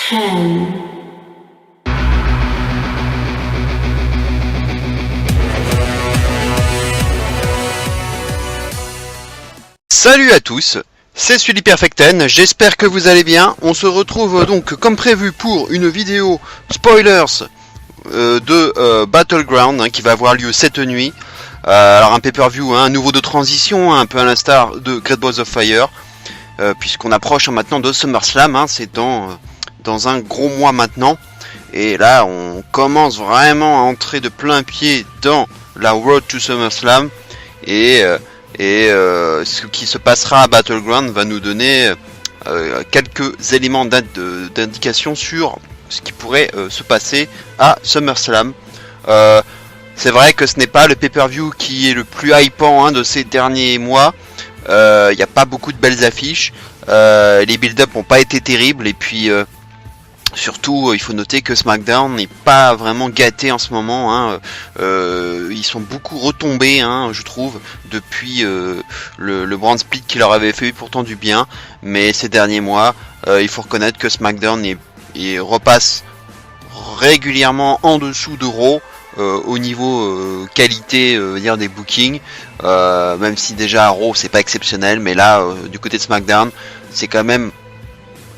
10. Salut à tous, c'est Sully Perfecten, j'espère que vous allez bien. On se retrouve donc comme prévu pour une vidéo spoilers de Battleground qui va avoir lieu cette nuit. Alors un pay-per-view, un nouveau de transition, un peu à l'instar de Great Balls of Fire, puisqu'on approche maintenant de SummerSlam, c'est dans un gros mois maintenant. Et là on commence vraiment à entrer de plein pied dans la Road to SummerSlam. Et ce qui se passera à Battleground va nous donner quelques éléments d'indication sur ce qui pourrait se passer à SummerSlam. C'est vrai que ce n'est pas le pay-per-view qui est le plus hypant de ces derniers mois. Il n'y a pas beaucoup de belles affiches. Les build-up n'ont pas été terribles. Et puis surtout, il faut noter que SmackDown n'est pas vraiment gâté en ce moment. Ils sont beaucoup retombés, je trouve, depuis le brand split qui leur avait fait pourtant du bien. Mais ces derniers mois, il faut reconnaître que SmackDown repasse régulièrement en dessous de Raw au niveau qualité des bookings. Même si déjà Raw c'est pas exceptionnel, mais là du côté de SmackDown, c'est quand même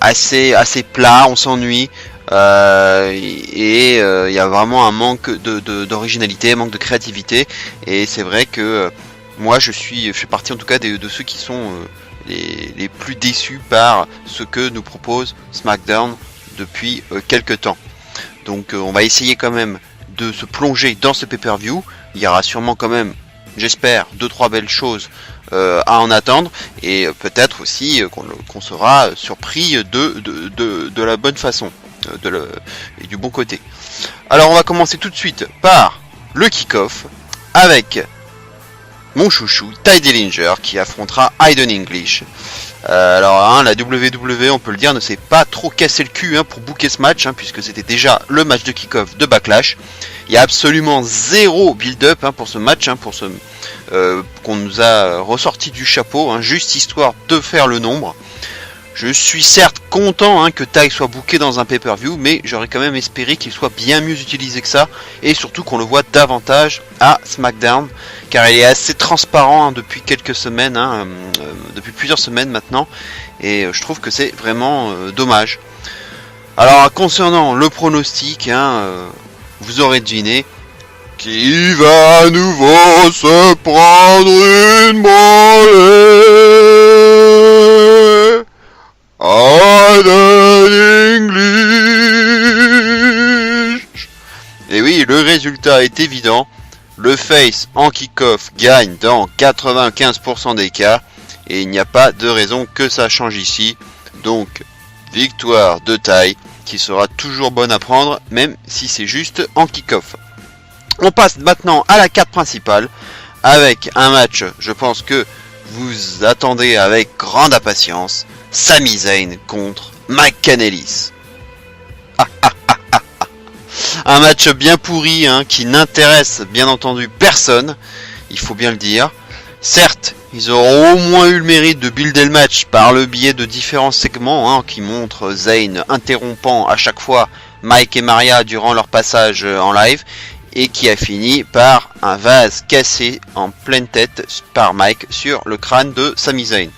assez plat, on s'ennuie, et il y a vraiment un manque d'originalité, un manque de créativité, et c'est vrai que moi je fais partie en tout cas de ceux qui sont les plus déçus par ce que nous propose SmackDown depuis quelques temps. Donc on va essayer quand même de se plonger dans ce pay-per-view. Il y aura sûrement quand même, j'espère, 2-3 belles choses à en attendre, et peut-être aussi qu'on sera surpris de la bonne façon, et du bon côté. Alors on va commencer tout de suite par le kick-off avec mon chouchou Tye Dillinger qui affrontera Aiden English. Alors la WWE, on peut le dire, ne s'est pas trop cassé le cul pour booker ce match, puisque c'était déjà le match de kick-off de Backlash. Il y a absolument zéro build-up pour ce match, pour ce qu'on nous a ressorti du chapeau, juste histoire de faire le nombre. Je suis certes content que Tye soit booké dans un pay-per-view, mais j'aurais quand même espéré qu'il soit bien mieux utilisé que ça, et surtout qu'on le voit davantage à SmackDown, car il est assez transparent depuis quelques semaines, depuis plusieurs semaines maintenant, et je trouve que c'est vraiment dommage. Alors concernant le pronostic, vous aurez deviné qui va à nouveau se prendre une branlée. Aiden English. Et oui, le résultat est évident. Le face en kick-off gagne dans 95% des cas. Et il n'y a pas de raison que ça change ici. Donc, victoire de Tye, qui sera toujours bonne à prendre, même si c'est juste en kick-off. On passe maintenant à la carte principale, avec un match, je pense que vous attendez avec grande impatience. Sami Zayn contre Mike Kanellis. Un match bien pourri, qui n'intéresse bien entendu personne, il faut bien le dire. Certes, ils auront au moins eu le mérite de builder le match par le biais de différents segments qui montrent Zayn interrompant à chaque fois Mike et Maria durant leur passage en live, et qui a fini par un vase cassé en pleine tête par Mike sur le crâne de Sami Zayn.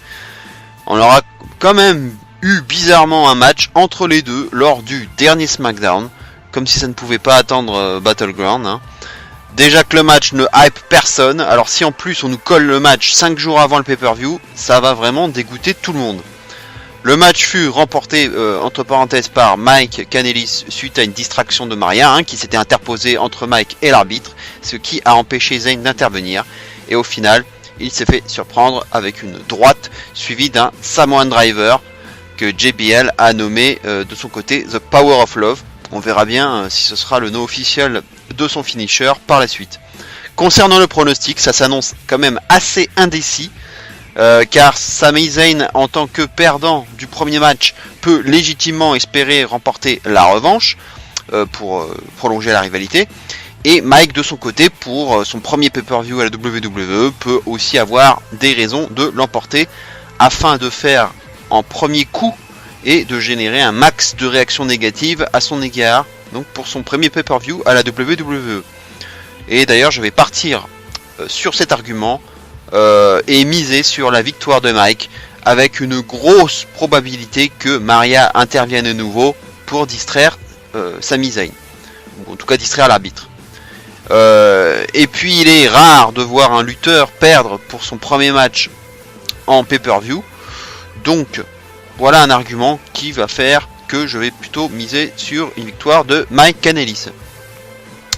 On aura quand même eu bizarrement un match entre les deux lors du dernier SmackDown, comme si ça ne pouvait pas attendre Battleground. Déjà que le match ne hype personne, alors si en plus on nous colle le match 5 jours avant le pay-per-view, ça va vraiment dégoûter tout le monde. Le match fut remporté entre parenthèses par Mike Kanellis suite à une distraction de Maria qui s'était interposée entre Mike et l'arbitre, ce qui a empêché Zayn d'intervenir, et au final il s'est fait surprendre avec une droite suivie d'un Samoan Driver que JBL a nommé de son côté The Power of Love. On verra bien si ce sera le nom officiel de son finisher par la suite. Concernant le pronostic, ça s'annonce quand même assez indécis, car Sami Zayn en tant que perdant du premier match peut légitimement espérer remporter la revanche pour prolonger la rivalité. Et Mike de son côté, pour son premier pay-per-view à la WWE, peut aussi avoir des raisons de l'emporter afin de faire en premier coup et de générer un max de réactions négatives à son égard, donc pour son premier pay-per-view à la WWE. Et d'ailleurs je vais partir sur cet argument et miser sur la victoire de Mike, avec une grosse probabilité que Maria intervienne de nouveau pour distraire Sami Zayn, ou en tout cas distraire l'arbitre. Et puis il est rare de voir un lutteur perdre pour son premier match en pay-per-view, donc voilà un argument qui va faire que je vais plutôt miser sur une victoire de Mike Kanellis.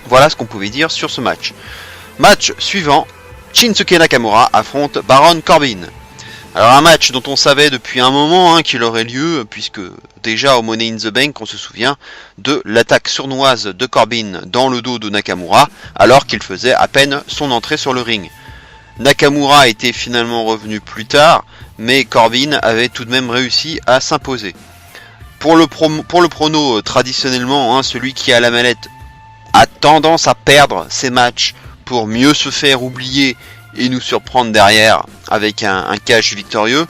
Voilà ce qu'on pouvait dire sur ce match. Match suivant, Shinsuke Nakamura affronte Baron Corbin. Alors un match dont on savait depuis un moment qu'il aurait lieu, puisque déjà au Money in the Bank on se souvient de l'attaque sournoise de Corbin dans le dos de Nakamura alors qu'il faisait à peine son entrée sur le ring. Nakamura était finalement revenu plus tard, mais Corbin avait tout de même réussi à s'imposer. Pour le prono, traditionnellement, celui qui a la mallette a tendance à perdre ses matchs pour mieux se faire oublier et nous surprendre derrière avec un cash victorieux.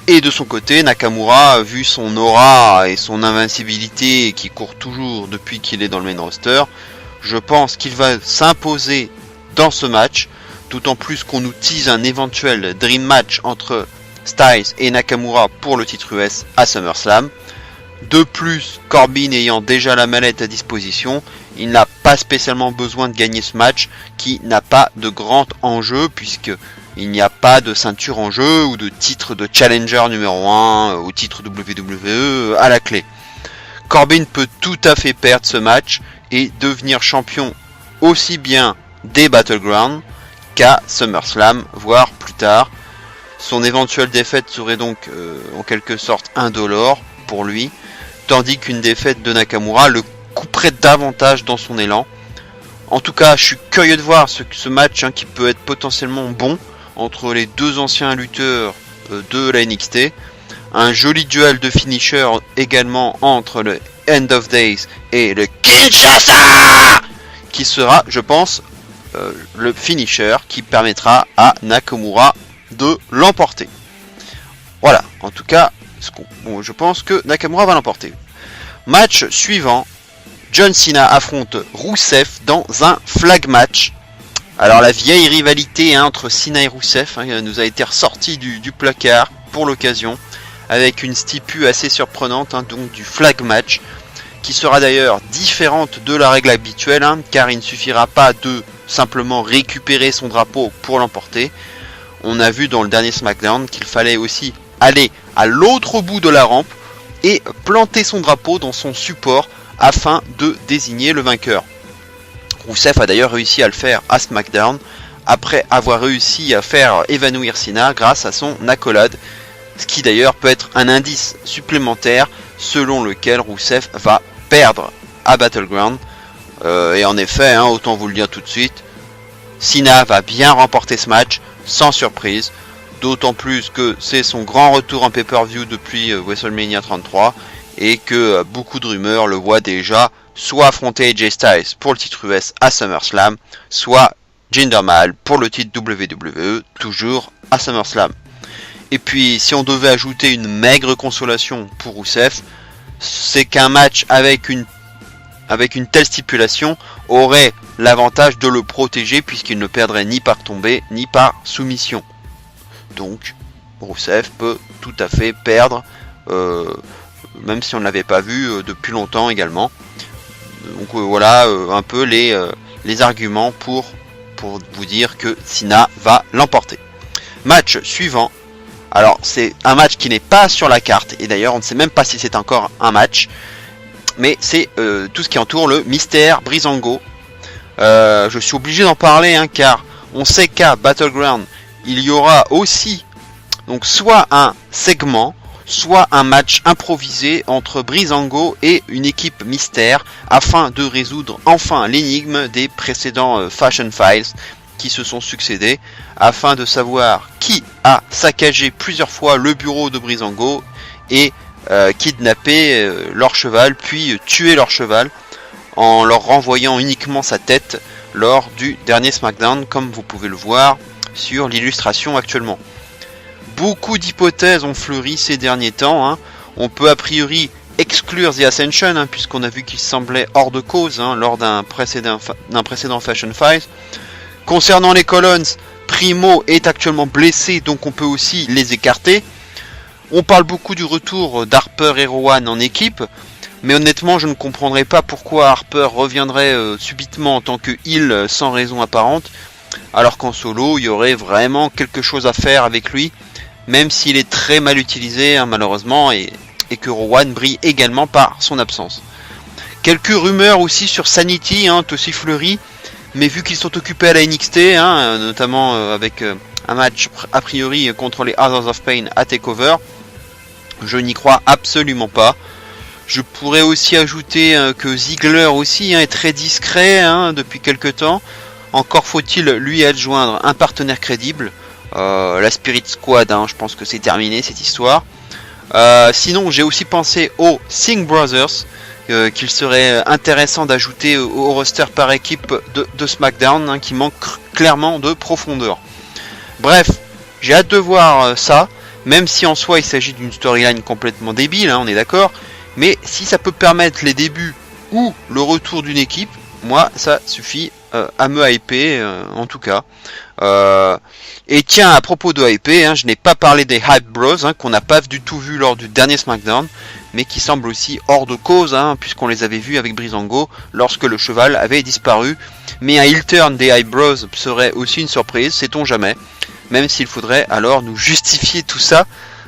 Et de son côté, Nakamura, vu son aura et son invincibilité qui court toujours depuis qu'il est dans le main roster, je pense qu'il va s'imposer dans ce match, d'autant plus qu'on nous tease un éventuel dream match entre Styles et Nakamura pour le titre US à SummerSlam. De plus, Corbin ayant déjà la mallette à disposition, il n'a pas spécialement besoin de gagner ce match qui n'a pas de grand enjeu puisque il n'y a pas de ceinture en jeu ou de titre de challenger numéro 1 ou titre WWE à la clé. Corbin peut tout à fait perdre ce match et devenir champion aussi bien des Battlegrounds qu'à SummerSlam, voire plus tard. Son éventuelle défaite serait donc en quelque sorte indolore pour lui, tandis qu'une défaite de Nakamura le couperait davantage dans son élan. En tout cas, je suis curieux de voir ce match qui peut être potentiellement bon entre les deux anciens lutteurs de la NXT. Un joli duel de finisher également entre le End of Days et le Kinshasa, qui sera, je pense, le finisher qui permettra à Nakamura de l'emporter. Voilà, en tout cas, je pense que Nakamura va l'emporter. Match suivant, John Cena affronte Rusev dans un flag match. Alors la vieille rivalité entre Cena et Rusev nous a été ressortie du placard pour l'occasion, avec une stipu assez surprenante, donc du flag match, qui sera d'ailleurs différente de la règle habituelle, car il ne suffira pas de simplement récupérer son drapeau pour l'emporter. On a vu dans le dernier SmackDown qu'il fallait aussi aller à l'autre bout de la rampe et planter son drapeau dans son support afin de désigner le vainqueur. Rusev a d'ailleurs réussi à le faire à SmackDown après avoir réussi à faire évanouir Cena grâce à son accolade, ce qui d'ailleurs peut être un indice supplémentaire selon lequel Rusev va perdre à Battleground. Et en effet, autant vous le dire tout de suite, Cena va bien remporter ce match sans surprise, d'autant plus que c'est son grand retour en pay-per-view depuis WrestleMania 33 et que beaucoup de rumeurs le voient déjà soit affronter AJ Styles pour le titre US à SummerSlam, soit Jinder Mahal pour le titre WWE, toujours à SummerSlam. Et puis si on devait ajouter une maigre consolation pour Rusev, c'est qu'un match avec une telle stipulation aurait l'avantage de le protéger puisqu'il ne perdrait ni par tombée ni par soumission. Donc Rusev peut tout à fait perdre, même si on ne l'avait pas vu depuis longtemps également. Donc voilà un peu les arguments pour vous dire que Cena va l'emporter. Match suivant. Alors c'est un match qui n'est pas sur la carte, et d'ailleurs on ne sait même pas si c'est encore un match, mais c'est tout ce qui entoure le mystère Breezango. Je suis obligé d'en parler car on sait qu'à Battleground il y aura aussi donc soit un segment, soit un match improvisé entre Breezango et une équipe mystère afin de résoudre enfin l'énigme des précédents Fashion Files qui se sont succédés, afin de savoir qui a saccagé plusieurs fois le bureau de Breezango et kidnappé leur cheval, puis tué leur cheval en leur renvoyant uniquement sa tête lors du dernier SmackDown, comme vous pouvez le voir sur l'illustration actuellement. Beaucoup d'hypothèses ont fleuri ces derniers temps. On peut a priori exclure The Ascension, hein, puisqu'on a vu qu'il semblait hors de cause hein, lors d'un précédent Fashion Fight. Concernant les Colons, Primo est actuellement blessé, donc on peut aussi les écarter. On parle beaucoup du retour d'Harper et Rowan en équipe, mais honnêtement je ne comprendrais pas pourquoi Harper reviendrait subitement en tant que heel sans raison apparente, alors qu'en solo il y aurait vraiment quelque chose à faire avec lui, même s'il est très mal utilisé hein, malheureusement, et que Rowan brille également par son absence. Quelques rumeurs aussi sur Sanity, hein, aussi fleuries, mais vu qu'ils sont occupés à la NXT, hein, notamment avec un match a priori contre les Others of Pain à TakeOver, je n'y crois absolument pas. Je pourrais aussi ajouter que Ziggler aussi hein, est très discret hein, depuis quelques temps. Encore faut-il lui adjoindre un partenaire crédible. La Spirit Squad, hein, je pense que c'est terminé cette histoire. Sinon j'ai aussi pensé aux Singh Brothers, qu'il serait intéressant d'ajouter au roster par équipe de SmackDown, hein, qui manque clairement de profondeur. Bref, j'ai hâte de voir ça, même si en soi il s'agit d'une storyline complètement débile, hein, on est d'accord, mais si ça peut permettre les débuts ou le retour d'une équipe, moi ça suffit à me hyper en tout cas. Et tiens, à propos de hyper, hein, je n'ai pas parlé des Hype Bros, hein, qu'on n'a pas du tout vu lors du dernier SmackDown, mais qui semblent aussi hors de cause, hein, puisqu'on les avait vus avec Breezango lorsque le cheval avait disparu. Mais un heel turn des Hype Bros serait aussi une surprise, sait-on jamais, même s'il faudrait alors nous justifier tout ça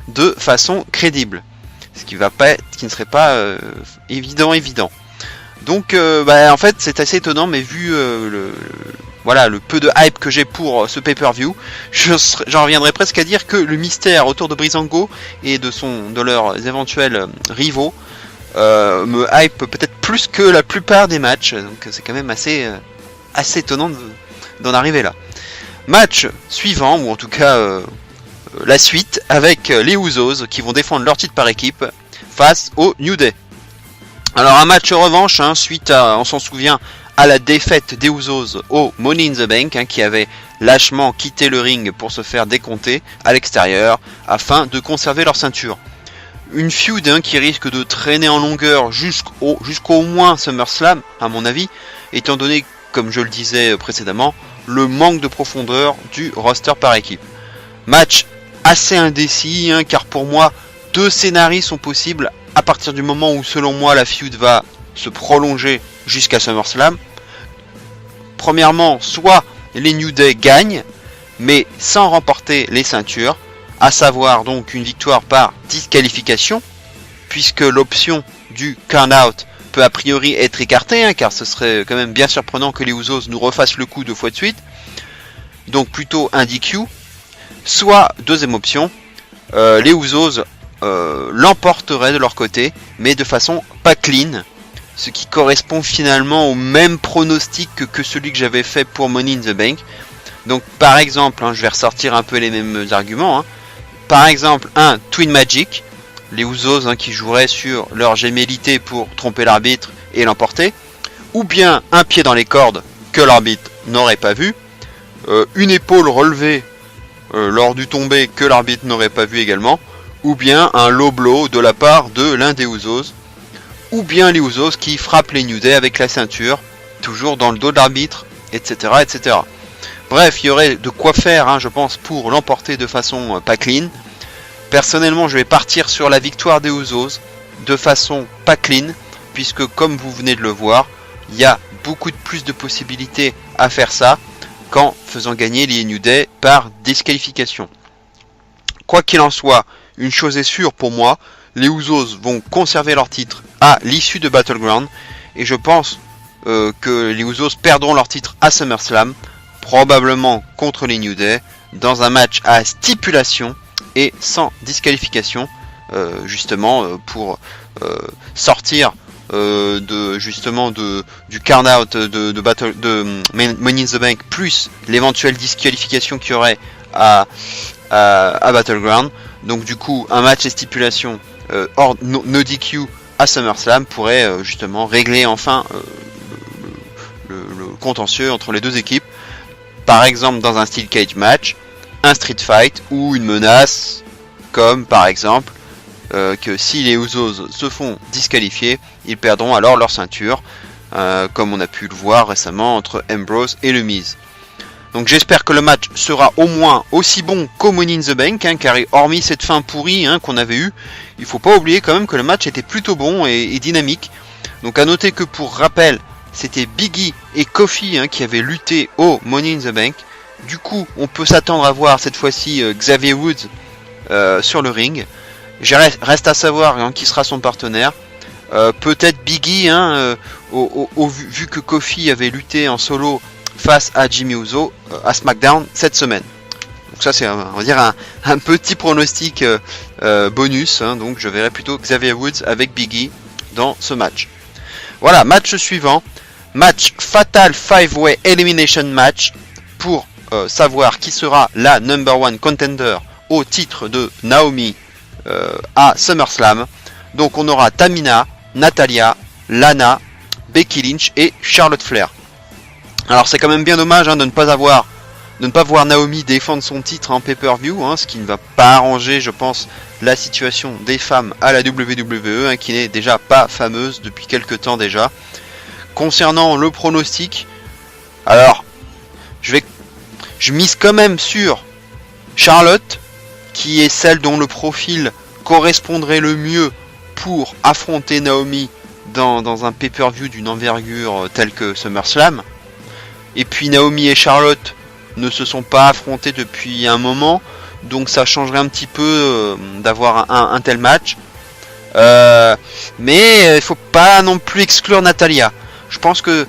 de façon crédible, ce qui ne serait pas évident. Donc en fait c'est assez étonnant, mais vu le peu de hype que j'ai pour ce pay-per-view, j'en reviendrai presque à dire que le mystère autour de Breezango et de leurs éventuels rivaux me hype peut-être plus que la plupart des matchs, donc c'est quand même assez étonnant d'en arriver là. Match suivant, ou en tout cas la suite, avec les Usos qui vont défendre leur titre par équipe face au New Day. Alors un match revanche, hein, suite à, on s'en souvient, à la défaite des Usos au Money in the Bank, hein, qui avait lâchement quitté le ring pour se faire décompter à l'extérieur afin de conserver leur ceinture. Une feud hein, qui risque de traîner en longueur jusqu'au moins SummerSlam, à mon avis, étant donné, comme je le disais précédemment, le manque de profondeur du roster par équipe. Match assez indécis, hein, car pour moi, deux scénarios sont possibles à partir du moment où, selon moi, la feud va se prolonger jusqu'à SummerSlam. Premièrement, soit les New Day gagnent, mais sans remporter les ceintures, à savoir donc une victoire par disqualification, puisque l'option du count-out peut a priori être écartée, hein, car ce serait quand même bien surprenant que les Usos nous refassent le coup 2 fois de suite, donc plutôt un DQ. Soit, deuxième option, les Usos l'emporteraient de leur côté, mais de façon pas clean, ce qui correspond finalement au même pronostic que celui que j'avais fait pour Money in the Bank. Donc par exemple, hein, je vais ressortir un peu les mêmes arguments, hein. Par exemple, un Twin Magic, les Usos hein, qui joueraient sur leur gémellité pour tromper l'arbitre et l'emporter, ou bien un pied dans les cordes que l'arbitre n'aurait pas vu, une épaule relevée lors du tombé que l'arbitre n'aurait pas vu également, ou bien un low blow de la part de l'un des Usos, ou bien les Usos qui frappent les New Day avec la ceinture, toujours dans le dos de l'arbitre, etc., etc. Bref, il y aurait de quoi faire, hein, je pense, pour l'emporter de façon pas clean. Personnellement, je vais partir sur la victoire des Usos de façon pas clean, puisque comme vous venez de le voir, il y a beaucoup plus de possibilités à faire ça qu'en faisant gagner les New Day par disqualification. Quoi qu'il en soit, une chose est sûre pour moi, les Usos vont conserver leur titre à l'issue de Battleground, et je pense que les Usos perdront leur titre à SummerSlam, probablement contre les New Day, dans un match à stipulation et sans disqualification, justement pour sortir du count-out de Money in the Bank, plus l'éventuelle disqualification qu'il y aurait à Battleground. Donc du coup, un match à stipulation hors no DQ à SummerSlam pourrait justement régler enfin le contentieux entre les deux équipes. Par exemple dans un Steel Cage match, un Street Fight ou une menace, comme par exemple que si les Usos se font disqualifier, ils perdront alors leur ceinture, comme on a pu le voir récemment entre Ambrose et le Miz. Donc j'espère que le match sera au moins aussi bon qu'au Money in the Bank, car hormis cette fin pourrie qu'on avait eue, il faut pas oublier quand même que le match était plutôt bon et dynamique. Donc à noter que pour rappel, c'était Big E et Kofi qui avaient lutté au Money in the Bank. Du coup, on peut s'attendre à voir cette fois-ci Xavier Woods sur le ring. Reste à savoir qui sera son partenaire. Peut-être Big E, vu que Kofi avait lutté en solo face à Jimmy Uso à SmackDown cette semaine. Donc ça c'est on va dire un petit pronostic bonus. Donc je verrai plutôt Xavier Woods avec Big E dans ce match. Voilà, match suivant. Match Fatal 5-Way Elimination Match pour savoir qui sera la number one contender au titre de Naomi à SummerSlam. Donc on aura Tamina, Natalya, Lana, Becky Lynch et Charlotte Flair. Alors c'est quand même bien dommage de ne pas voir Naomi défendre son titre en pay-per-view, ce qui ne va pas arranger, je pense, la situation des femmes à la WWE, qui n'est déjà pas fameuse depuis quelques temps déjà. Concernant le pronostic, alors je mise quand même sur Charlotte, qui est celle dont le profil correspondrait le mieux pour affronter Naomi dans un pay-per-view d'une envergure telle que SummerSlam. Et puis Naomi et Charlotte ne se sont pas affrontés depuis un moment, donc ça changerait un petit peu d'avoir un tel match. Mais il faut pas non plus exclure Natalya. Je pense que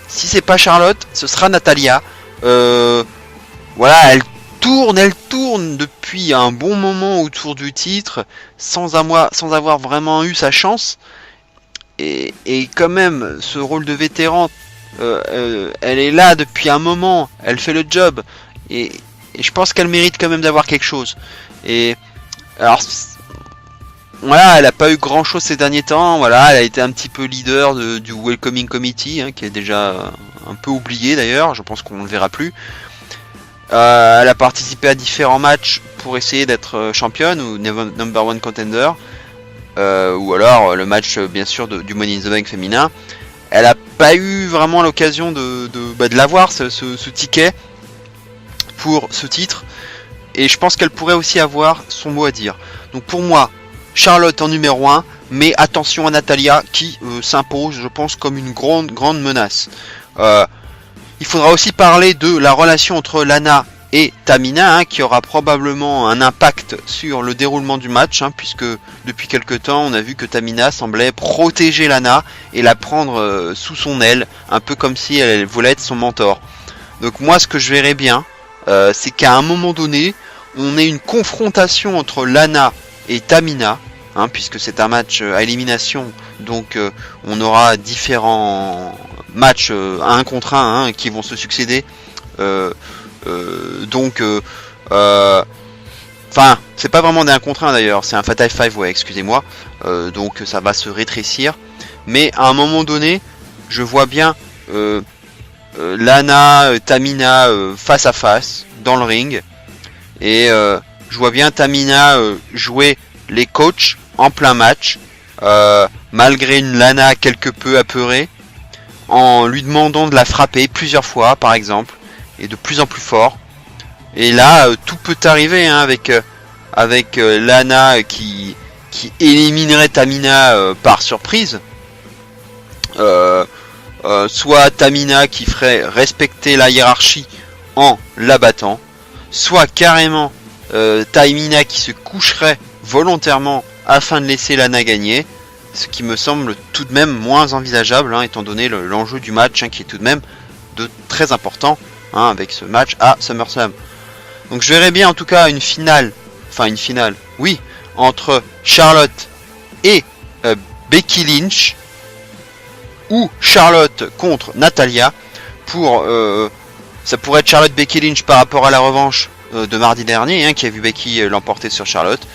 si c'est pas Charlotte, ce sera Natalya. Voilà, elle tourne depuis un bon moment autour du titre, sans avoir vraiment eu sa chance. Et quand même, ce rôle de vétéran, elle est là depuis un moment, elle fait le job, et je pense qu'elle mérite quand même d'avoir quelque chose. Et alors voilà, elle a pas eu grand chose ces derniers temps. Voilà, elle a été un petit peu leader du Welcoming Committee, qui est déjà un peu oublié d'ailleurs. Je pense qu'on ne le verra plus. Elle a participé à différents matchs pour essayer d'être championne ou number one contender, ou alors le match bien sûr du Money in the Bank féminin. Elle n'a pas eu vraiment l'occasion de l'avoir, ce ticket pour ce titre, et je pense qu'elle pourrait aussi avoir son mot à dire. Donc pour moi, Charlotte en numéro 1, mais attention à Natalya qui s'impose, je pense, comme une grande menace. Il faudra aussi parler de la relation entre Lana et Tamina, qui aura probablement un impact sur le déroulement du match, puisque depuis quelques temps on a vu que Tamina semblait protéger Lana et la prendre sous son aile, un peu comme si elle voulait être son mentor. Donc moi ce que je verrais bien, c'est qu'à un moment donné on ait une confrontation entre Lana et Tamina, puisque c'est un match à élimination, donc on aura différents matchs à 1 contre 1 qui vont se succéder. Enfin, c'est pas vraiment des 1 contre 1 d'ailleurs, c'est un Fatal 5-Way, excusez-moi. Donc ça va se rétrécir. Mais à un moment donné, je vois bien Lana, Tamina face à face dans le ring. Et je vois bien Tamina jouer les coachs en plein match, malgré une Lana quelque peu apeurée, en lui demandant de la frapper plusieurs fois par exemple, et de plus en plus fort. Et là tout peut arriver avec Lana qui éliminerait Tamina par surprise, soit Tamina qui ferait respecter la hiérarchie en la battant, soit carrément Tamina qui se coucherait volontairement afin de laisser Lana gagner, ce qui me semble tout de même moins envisageable, étant donné l'enjeu du match qui est tout de même de très important avec ce match à SummerSlam. Donc je verrais bien en tout cas une finale, oui, entre Charlotte et Becky Lynch, ou Charlotte contre Natalya. Ça pourrait être Charlotte Becky Lynch par rapport à la revanche de mardi dernier, qui a vu Becky l'emporter sur Charlotte,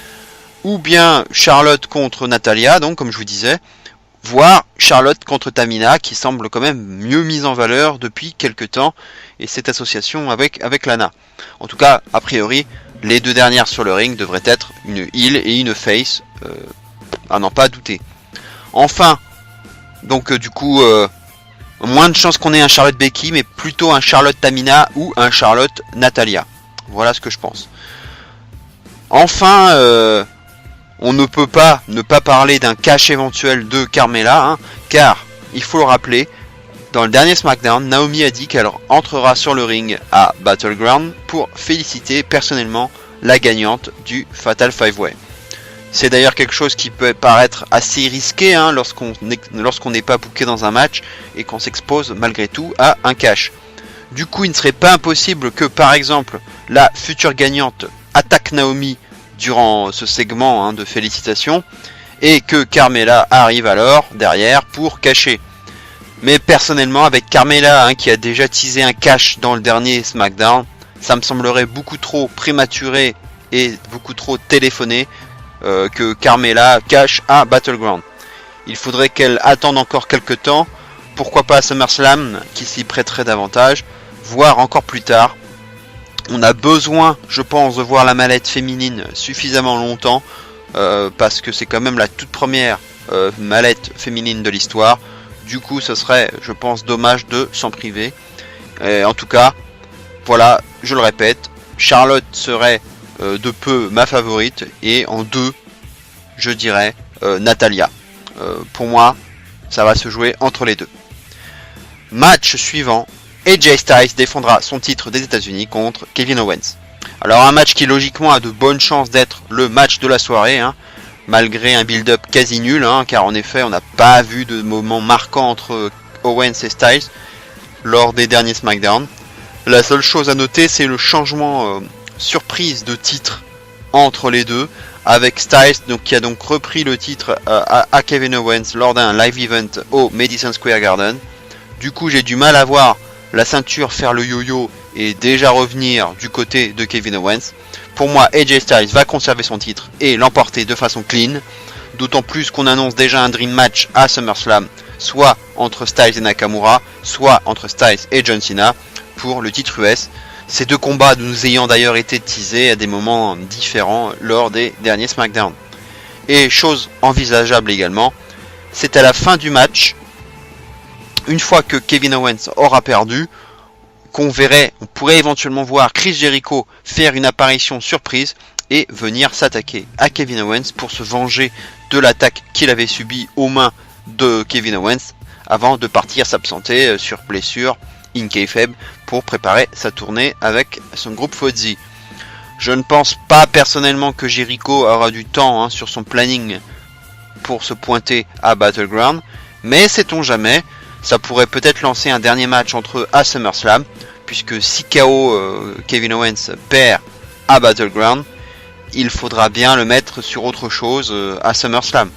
ou bien Charlotte contre Natalya, donc comme je vous disais, voire Charlotte contre Tamina, qui semble quand même mieux mise en valeur depuis quelques temps, et cette association avec Lana. En tout cas, a priori, les deux dernières sur le ring devraient être une heel et une face à n'en pas douter. Enfin, donc du coup, moins de chances qu'on ait un Charlotte Becky, mais plutôt un Charlotte Tamina ou un Charlotte Natalia. Voilà ce que je pense. Enfin, on ne peut pas ne pas parler d'un cash éventuel de Carmella, hein, car, il faut le rappeler, dans le dernier SmackDown, Naomi a dit qu'elle entrera sur le ring à Battleground pour féliciter personnellement la gagnante du Fatal 5-Way. C'est d'ailleurs quelque chose qui peut paraître assez risqué hein, lorsqu'on n'est pas booké dans un match et qu'on s'expose malgré tout à un cash. Du coup, il ne serait pas impossible que par exemple la future gagnante attaque Naomi durant ce segment hein, de félicitations et que Carmella arrive alors derrière pour cacher. Mais personnellement, avec Carmella hein, qui a déjà teasé un cash dans le dernier SmackDown, ça me semblerait beaucoup trop prématuré et beaucoup trop téléphoné que Carmella cache à Battleground. Il faudrait qu'elle attende encore quelques temps, pourquoi pas à SummerSlam qui s'y prêterait davantage, voire encore plus tard. On a besoin, je pense, de voir la mallette féminine suffisamment longtemps, parce que c'est quand même la toute première mallette féminine de l'histoire. Du coup, ce serait, je pense, dommage de s'en priver. En tout cas, voilà, je le répète, Charlotte serait de peu ma favorite et en 2 je dirais Natalia. Pour moi ça va se jouer entre les deux. Match suivant, AJ Styles défendra son titre des États-Unis contre Kevin Owens. Alors un match qui logiquement a de bonnes chances d'être le match de la soirée hein, malgré un build-up quasi nul hein, car en effet on n'a pas vu de moment marquant entre Owens et Styles lors des derniers SmackDown. La seule chose à noter c'est le changement surprise de titre entre les deux avec Styles donc, qui a donc repris le titre à Kevin Owens lors d'un live event au Madison Square Garden. Du coup j'ai du mal à voir la ceinture faire le yo-yo et déjà revenir du côté de Kevin Owens. Pour moi AJ Styles va conserver son titre et l'emporter de façon clean, d'autant plus qu'on annonce déjà un Dream Match à SummerSlam, soit entre Styles et Nakamura, soit entre Styles et John Cena pour le titre US. Ces deux combats nous ayant d'ailleurs été teasés à des moments différents lors des derniers SmackDown. Et chose envisageable également, c'est à la fin du match, une fois que Kevin Owens aura perdu, on pourrait éventuellement voir Chris Jericho faire une apparition surprise et venir s'attaquer à Kevin Owens pour se venger de l'attaque qu'il avait subie aux mains de Kevin Owens avant de partir s'absenter sur blessure in kayfabe pour préparer sa tournée avec son groupe Fozzy. Je ne pense pas personnellement que Jericho aura du temps hein, sur son planning pour se pointer à Battleground, mais sait-on jamais, ça pourrait peut-être lancer un dernier match entre eux à SummerSlam, puisque si KO Kevin Owens perd à Battleground, il faudra bien le mettre sur autre chose à SummerSlam.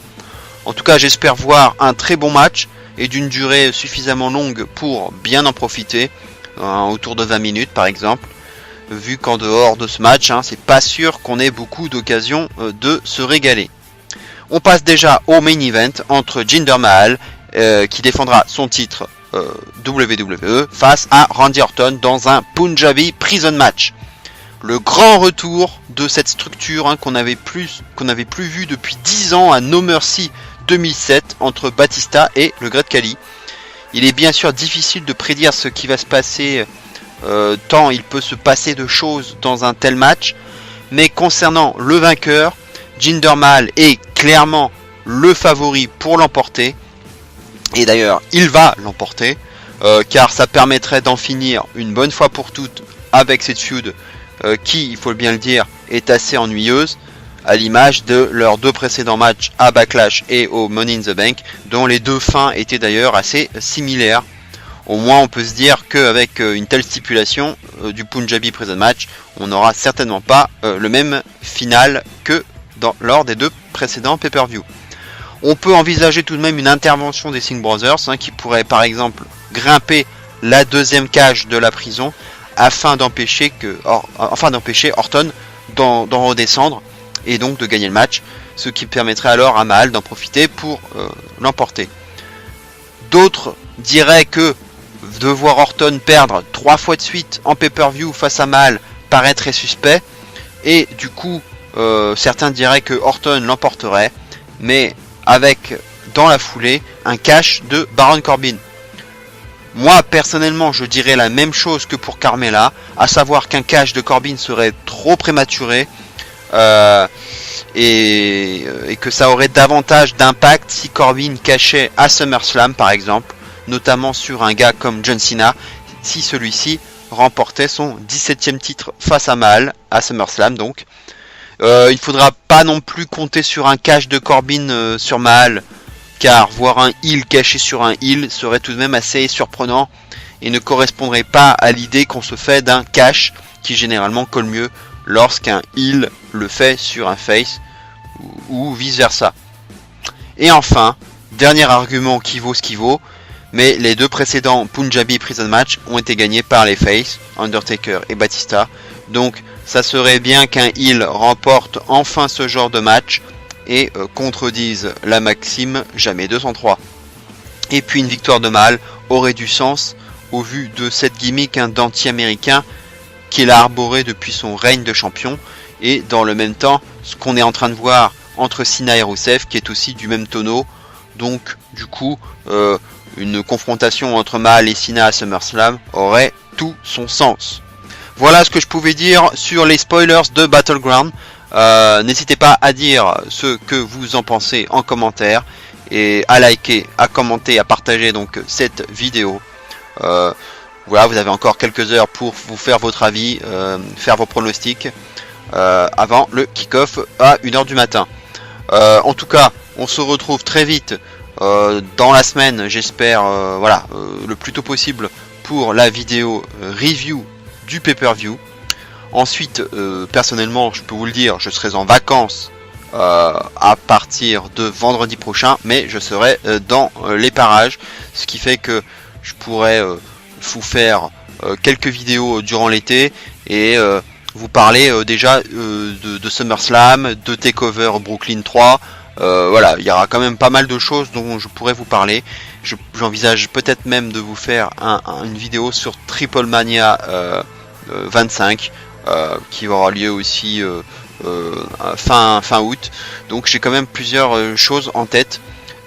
En tout cas, j'espère voir un très bon match et d'une durée suffisamment longue pour bien en profiter, autour de 20 minutes par exemple, vu qu'en dehors de ce match, hein, c'est pas sûr qu'on ait beaucoup d'occasions de se régaler. On passe déjà au main event entre Jinder Mahal, qui défendra son titre WWE face à Randy Orton dans un Punjabi Prison Match. Le grand retour de cette structure hein, qu'on n'avait plus vu depuis 10 ans à No Mercy 2007 entre Batista et le Great Khali. Il est bien sûr difficile de prédire ce qui va se passer tant il peut se passer de choses dans un tel match, mais concernant le vainqueur, Jinder Mahal est clairement le favori pour l'emporter, et d'ailleurs il va l'emporter car ça permettrait d'en finir une bonne fois pour toutes avec cette feud qui, il faut bien le dire, est assez ennuyeuse, à l'image de leurs deux précédents matchs à Backlash et au Money in the Bank, dont les deux fins étaient d'ailleurs assez similaires. Au moins on peut se dire qu'avec une telle stipulation du Punjabi Prison Match, on n'aura certainement pas le même final que lors des deux précédents pay-per-view. On peut envisager tout de même une intervention des Singh Brothers hein, qui pourrait par exemple grimper la deuxième cage de la prison afin d'empêcher Orton d'en redescendre et donc de gagner le match, ce qui permettrait alors à Mahal d'en profiter pour l'emporter. D'autres diraient que de voir Orton perdre 3 fois de suite en pay-per-view face à Mahal paraît très suspect, et du coup certains diraient que Orton l'emporterait, mais avec dans la foulée un cash de Baron Corbin. Moi personnellement je dirais la même chose que pour Carmella, à savoir qu'un cash de Corbin serait trop prématuré et que ça aurait davantage d'impact si Corbin cachait à SummerSlam par exemple, notamment sur un gars comme John Cena, si celui-ci remportait son 17e titre face à Mahal à SummerSlam donc. Il faudra pas non plus compter sur un cash de Corbin sur Mahal, car voir un heel caché sur un heel serait tout de même assez surprenant et ne correspondrait pas à l'idée qu'on se fait d'un cash qui généralement colle mieux lorsqu'un heel le fait sur un face ou vice versa. Et enfin, dernier argument qui vaut ce qui vaut, mais les deux précédents Punjabi Prison Match ont été gagnés par les faces, Undertaker et Batista, donc ça serait bien qu'un heel remporte enfin ce genre de match et contredise la maxime jamais 203. Et puis une victoire de Mahal aurait du sens au vu de cette gimmick d'anti-américain qu'il a arboré depuis son règne de champion, et dans le même temps ce qu'on est en train de voir entre Cena et Rusev qui est aussi du même tonneau, donc du coup une confrontation entre Mahal et Cena à SummerSlam aurait tout son sens. Voilà ce que je pouvais dire sur les spoilers de Battleground. N'hésitez pas à dire ce que vous en pensez en commentaire et à liker, à commenter, à partager donc cette vidéo. Voilà, vous avez encore quelques heures pour vous faire votre avis, faire vos pronostics avant le kick-off à 1h du matin. En tout cas, on se retrouve très vite dans la semaine, j'espère, le plus tôt possible pour la vidéo review du pay-per-view. Ensuite, personnellement, je peux vous le dire, je serai en vacances à partir de vendredi prochain, mais je serai dans les parages, ce qui fait que je pourrai vous faire quelques vidéos durant l'été et vous parler déjà de SummerSlam, de Takeover Brooklyn 3. Voilà, il y aura quand même pas mal de choses dont je pourrais vous parler. J'envisage peut-être même de vous faire une vidéo sur Triple Mania 25 qui aura lieu aussi fin août. Donc j'ai quand même plusieurs choses en tête.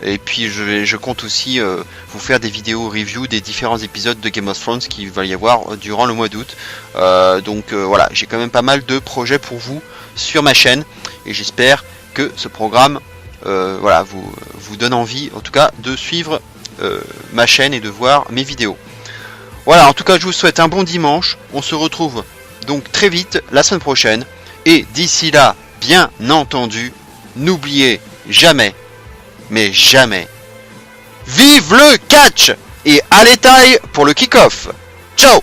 Et puis je compte aussi vous faire des vidéos review des différents épisodes de Game of Thrones qu'il va y avoir durant le mois d'août. Voilà, j'ai quand même pas mal de projets pour vous sur ma chaîne. Et j'espère que ce programme vous donne envie en tout cas de suivre ma chaîne et de voir mes vidéos. Voilà, en tout cas je vous souhaite un bon dimanche. On se retrouve donc très vite la semaine prochaine. Et d'ici là, bien entendu, n'oubliez jamais, mais jamais, vive le catch et à l'étail pour le kick-off. Ciao!